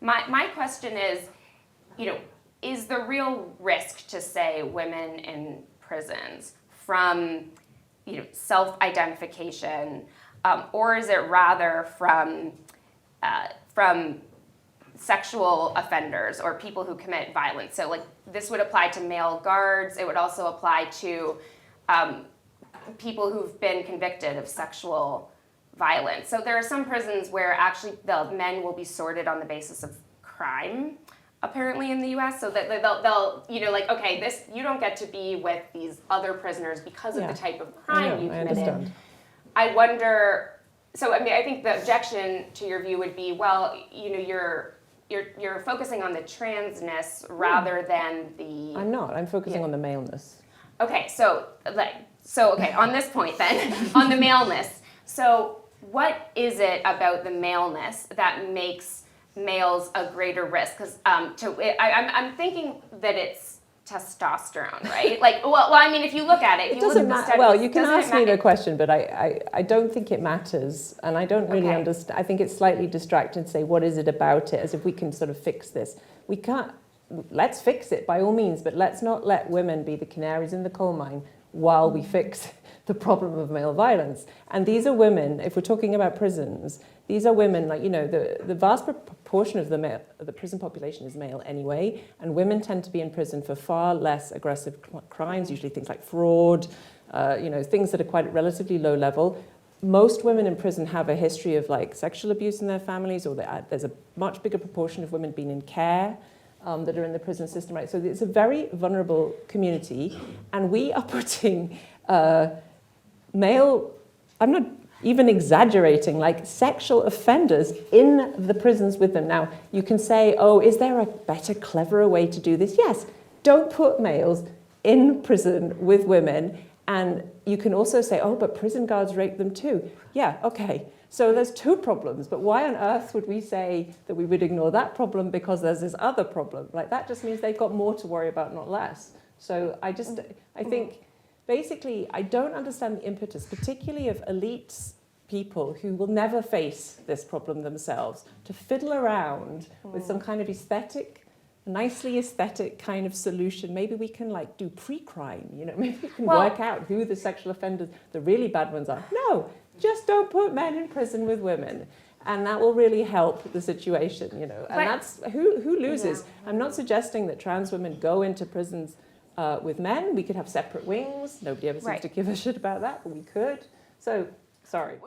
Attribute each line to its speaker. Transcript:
Speaker 1: My question is, is the real risk to, say, women in prisons from, self-identification, or is it rather from sexual offenders or people who commit violence? So, like, this would apply to male guards. It would also apply to people who've been convicted of sexual violence. So there are some prisons where actually the men will be sorted on the basis of crime, apparently in the U.S. So that they'll like, okay, this, you don't get to be with these other prisoners because of the type of crime you committed.
Speaker 2: I understand.
Speaker 1: I wonder. So I mean, I think the objection to your view would be, well, you're focusing on the transness rather than the.
Speaker 2: I'm not. I'm focusing on the maleness.
Speaker 1: Okay, so okay, on this point then, on the maleness. So what is it about the maleness that makes males a greater risk? Because I'm thinking that it's testosterone, right? Like, well, I mean, if you look at it,
Speaker 2: It doesn't matter. Well, you can ask me the question, but I don't think it matters, and I don't really understand. I think it's slightly distracting to say, what is it about it, as if we can sort of fix this. We can't. Let's fix it by all means, but let's not let women be the canaries in the coal mine while we fix the problem of male violence. And these are women, if we're talking about prisons, these are women, like, the vast proportion of the prison population is male anyway, and women tend to be in prison for far less aggressive crimes, usually things like fraud, things that are quite relatively low level. Most women in prison have a history of like sexual abuse in their families, or there's a much bigger proportion of women being in care that are in the prison system, right? So it's a very vulnerable community, and we are putting male, I'm not even exaggerating, like sexual offenders in the prisons with them. Now, you can say, oh, is there a better, cleverer way to do this? Yes, don't put males in prison with women. And you can also say, oh, but prison guards rape them too. Yeah, okay. So there's two problems, but why on earth would we say that we would ignore that problem because there's this other problem? Like, that just means they've got more to worry about, not less. So I think, basically, I don't understand the impetus, particularly of elite people who will never face this problem themselves, to fiddle around with some kind of nicely aesthetic kind of solution. Maybe we can like do pre-crime, maybe we can work out who the sexual offenders, the really bad ones are. No, just don't put men in prison with women. And that will really help the situation, and that's who loses. Yeah. I'm not suggesting that trans women go into prisons with men. We could have separate wings. Nobody ever seems to give a shit about that, but we could. So, sorry.